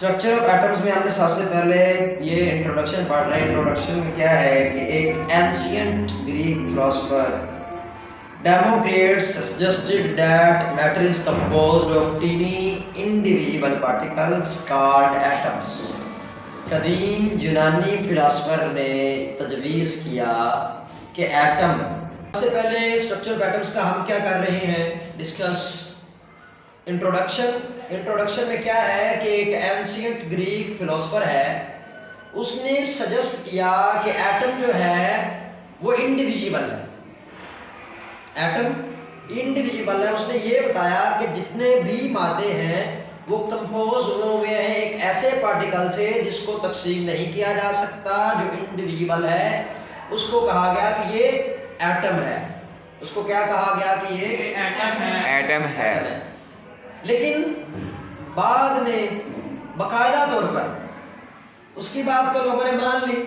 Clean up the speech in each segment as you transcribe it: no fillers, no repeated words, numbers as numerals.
Structure of atoms میں ہم نے سب سے پہلے یہ انٹروڈکشن پڑھ رہے ہیں. انٹروڈکشن میں کیا ہے کہ ایک ancient Greek philosopher democrats suggested that matter is composed of teeny individual particles called atoms. قدیم یونانی فلاسفر نے تجویز کیا کہ ایٹم. سب سے پہلے اسٹرکچر آف ایٹمس کا ہم کیا کر رہے ہیں ڈسکس. انٹروڈکشن میں کیا ہے کہ ایک اینشینٹ گریک فلاسفر ہے, اس نے سجیسٹ کیا کہ ایٹم جو ہے وہ انڈیویجول ہے. ایٹم انڈیویجول ہے. اس نے یہ بتایا کہ جتنے بھی مادے ہیں وہ کمپوز ہوئے ہیں ایک ایسے پارٹیکل سے جس کو تقسیم نہیں کیا جا سکتا, جو انڈیویجول ہے. اس کو کہا گیا کہ یہ ایٹم ہے. اس کو کیا کہا گیا کہ یہ ایٹم ہے. لیکن بعد میں باقاعدہ طور پر اس کی بات تو لوگوں نے مان لی,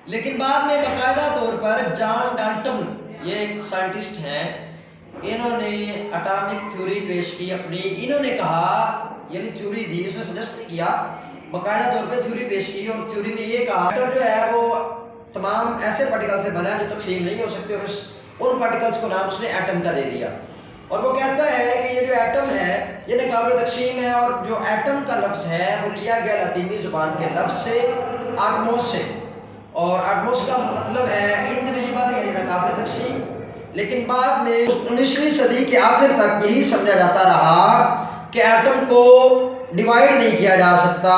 لیکن بعد میں باقاعدہ طور پر جان ڈالٹن, یہ ایک سائنٹسٹ ہیں, انہوں نے اٹامک تھیوری پیش کی اپنی. انہوں نے کہا, یعنی تھیوری دی, اس نے سجیسٹ نہیں کیا, باقاعدہ طور پہ تھیوری پیش کی, اور تھیوری میں یہ کہا ایٹم جو ہے وہ تمام ایسے پارٹیکل سے بنا ہے جو تقسیم نہیں ہو سکتے, اور ان پارٹیکلس کو نام اس نے ایٹم کا دے دیا. اور وہ کہتا ہے کہ یہ جو ایٹم ہے یہ ناقابل تقسیم ہے, اور جو ایٹم کا لفظ ہے وہ لیا گیا لاطینی زبان کے لفظ سے آٹموس سے, اور آٹموس کا مطلب ہے انڈیویجول یعنی ناقابل تقسیم. لیکن بعد میں 19ویں صدی کے آخر تک یہی سمجھا جاتا رہا کہ ایٹم کو ڈیوائڈ نہیں کیا جا سکتا,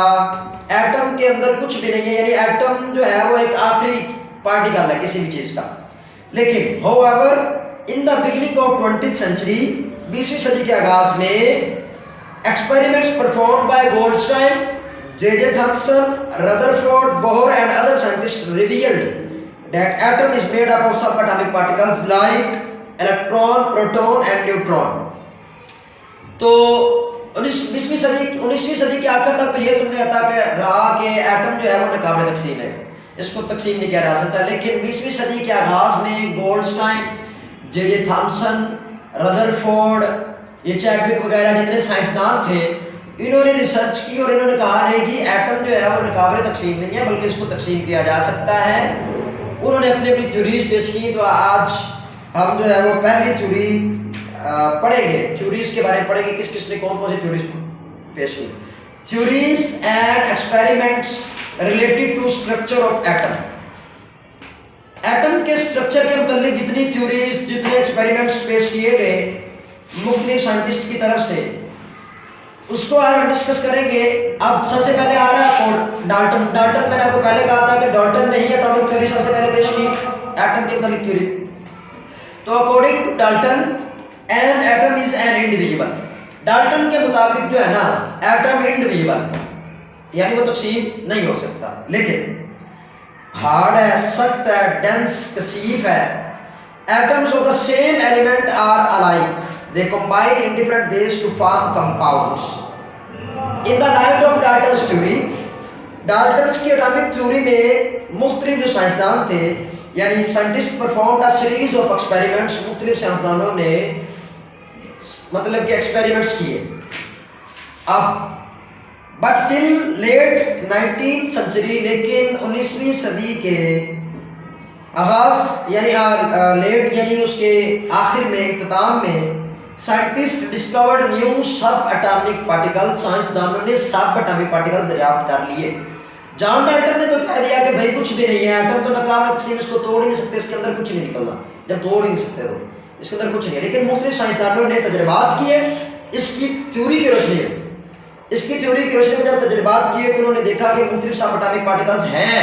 ایٹم کے اندر کچھ بھی نہیں ہے, یعنی ایٹم جو ہے وہ ایک آخری پارٹیکل ہے کسی بھی چیز کا. لیکن however in the beginning of 20th century 20ویں صدی کے آغاز میں experiments performed by Goldstein, J.J. Thomson, Rutherford, Bohr and other scientists revealed that atom is made up of subatomic particles like electron, proton and neutron. تو 19ویں صدی کے آخر تک تو یہ سمجھا جاتا کہ رہا کہ ایٹم جو ہے وہ ناقابل تقسیم ہے, اس کو تقسیم نہیں کیا جا سکتا. لیکن 20ویں صدی کے آغاز میں گولڈسٹائن, J.J. تھامسن, ردرفورڈ, یہ چیڈوک وغیرہ جتنے سائنسدان تھے, انہوں نے ریسرچ کی اور انہوں نے کہا نہیں جی ایٹم جو ہے وہ ناقابل تقسیم نہیں ہے بلکہ اس کو تقسیم کیا جا سکتا ہے. انہوں نے اپنی تھیوریز پیش کی. تو آج ہم جو ہے وہ پہلی تھیوری پڑھیں گے, تھیوریز کے بارے میں پڑھیں گے, کس کس نے کون کون سی تھیوریز پیش کی. Theories and experiments related to structure of atom. Atom کے اسٹرکچر کے متعلق جتنی تھیوریز, جتنے ایکسپیریمنٹس پیش کیے گئے مختلف سائنٹسٹ کی طرف سے, اس کو آج ہم ڈسکس کریں گے. اب سب سے پہلے آ رہا ہے ڈالٹن. ڈالٹن میں نے آپ کو پہلے کہا تھا کہ ڈالٹن نے ہی ایٹامک تھیوری سب سے پہلے پیش کی, ایٹم کے متعلق تھیوری. تو according to Dalton an atom is an individual. Dalton کے مطابق جو ہے نا ایٹم انڈیویجول یعنی وہ تقسیم نہیں ہو سکتا, لیکن ہارڈ ہے, سخت ہے, ڈینس, کثیف ہے. Atoms of the same element are alike. They combine in different ways to form compounds. In the light of Dalton's theory, ڈالٹنس کی اٹامک تھیوری میں مختلف جو سائنسدان تھے, یعنی scientist performed a series of experiments, مختلف سائنسدانوں نے مطلب کہ ایکسپیریمنٹس کیے. اب but till late 19th century, لیکن 19ویں صدی کے آغاز یعنی لیٹ یعنی اس کے آخر میں, اختتام میں, سائنٹسٹ ڈسکورڈ نیو سب اٹامک پارٹیکل. سائنسدانوں نے سب اٹامک پارٹیکل دریافت کر لیے. جان ڈالٹن نے تو کہہ دیا کہ بھائی کچھ بھی نہیں ہے, ایٹم تو ناقابل تقسیم, اس کو توڑ ہی نہیں سکتے, اس کے اندر کچھ نہیں نکلنا. جب توڑ ہی نہیں سکتے تو اس کے اندر کچھ نہیں ہے. لیکن مختلف سائنسدانوں نے تجربات کیے اس کی تھیوری کی روشنی میں. اس کی تھیوری کی روشنی میں جب تجربات کیے تو انہوں نے دیکھا کہ مختلف سب اٹامک پارٹیکلز ہیں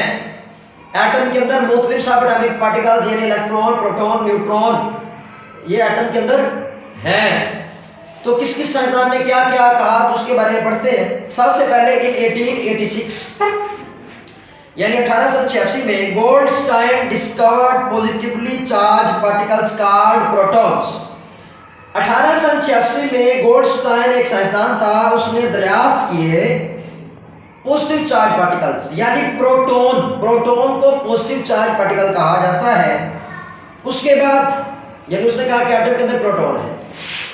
ایٹم کے اندر. مختلف سب اٹامک پارٹیکلز یعنی الیکٹران, پروٹون, نیوٹرون, یہ ایٹم کے اندر ہیں. تو کس کس سائنسدان نے کیا کیا کہا تو اس کے بارے میں پڑھتے ہیں. سب سے پہلے in 1886 یعنی 1886 میں Goldstein discovered positively charge particles called protons. 1886 میں گولڈسٹائن ایک سائنسدان تھا, اس نے دریافت کیے پوزیٹیو چارج پارٹیکلز یعنی پروٹون. پروٹون کو پوزیٹیو چارج پارٹیکل کہا جاتا ہے. اس کے بعد یعنی اس نے کہا کہ ایٹم کے اندر پروٹون ہے.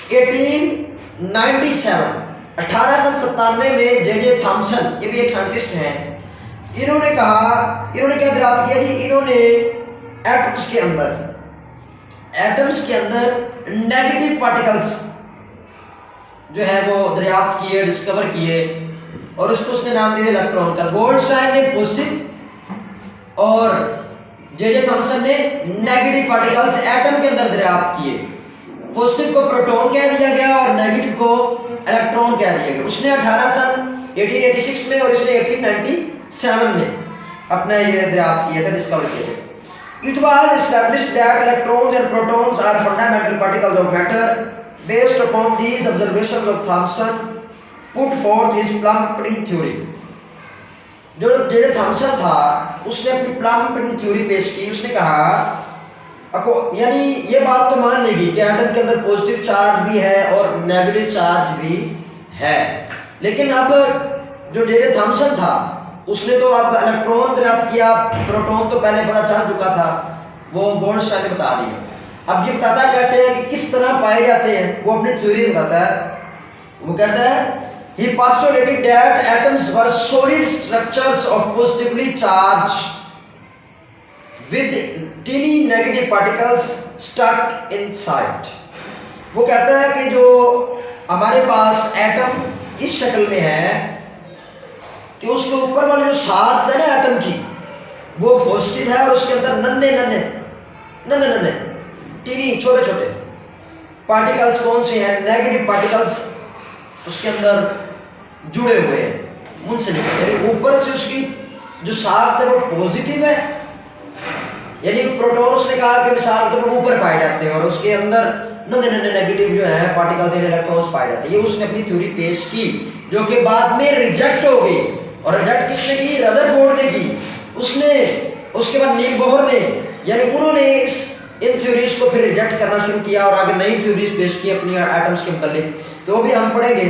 1897 1797 میں جے جے تھامسن، یہ بھی ایک سائنٹسٹ ہیں، انہوں نے کیا دریافت کیا جی، انہوں نے ایٹمز کے اندر نیگیٹو پارٹیکلز جو ہے وہ دریافت کیے، ڈسکور کیے، اور اس کو اس نے نام دیا الیکٹران کا۔ گولڈسٹائن نے پوزیٹو اور جے جے تھامسن نے نیگیٹو پارٹیکلز ایٹم کے اندر دریافت کیے۔ پوزیٹو کو پروٹون کہہ دیا گیا اور نیگیٹو کو الیکٹران کہہ دیا گیا۔ اس نے 1886 میں اور اس نے 1897 میں اپنا یہ دریافت کیا تھا، ڈسکور کیا تھا۔ It was established that electrons and protons are fundamental particles of matter. Based upon these observations of Thomson put forth his plum pudding theory. جو جے جے تھامسن تھا اس نے اپنی پلم پڈنگ تھیوری پیش کی۔ اس نے کہا یعنی یہ بات تو مان لے گی کہ ایٹم کے اندر پوزیٹیو چارج بھی ہے اور نیگیٹو چارج بھی ہے، لیکن اب جو جے جے تھامسن تھا اس نے تو اب الیکٹران دریافت کیا، پروٹون تو پہلے پتہ چل چکا تھا، وہ گولڈسٹائن نے بتا دیا۔ اب یہ بتاتا کیسے ہے کہ کس طرح پائے جاتے ہیں، وہ اپنی تھیوری بتاتا ہے۔ وہ کہتا ہے he postulated that atoms were solid structures of positively charged with teeny negative particles stuck inside. وہ کہتا ہے کہ جو ہمارے پاس ایٹم اس شکل میں ہے کہ اس کے اوپر والی جو ساتھ ہے نا ایٹم کی وہ پوزیٹیو ہے اور اس کے اندر ننے ٹینی چھوٹے چھوٹے پارٹیکلز کون سے ہیں، نیگیٹو پارٹیکلز اس کے اندر جڑے ہوئے ہیں، منسلک ہے، یعنی اوپر سے اس کی جو ساخت ہے وہ پوزیٹیو ہے، یعنی پروٹون اس نے کہا کہ مثال کے طور پر اوپر پائے جاتے ہیں اور اس کے اندر ننے نیگیٹو جو ہے پارٹیکلز یعنی الیکٹرونز پائے جاتے ہیں۔ یہ اس نے اپنی تھیوری پیش کی جو کہ بعد میں ریجیکٹ ہو گئی، اور ریجیکٹ کس نے کی؟ ردرفورڈ نے کی۔ اس کے بعد نیل بوہر نے، یعنی انہوں نے ان تھیوریز کو پھر ریجیکٹ کرنا شروع کیا اور آگے نئی تھیوریز پیش کی اپنی ایٹمز کے متعلق، تو وہ بھی ہم پڑھیں گے۔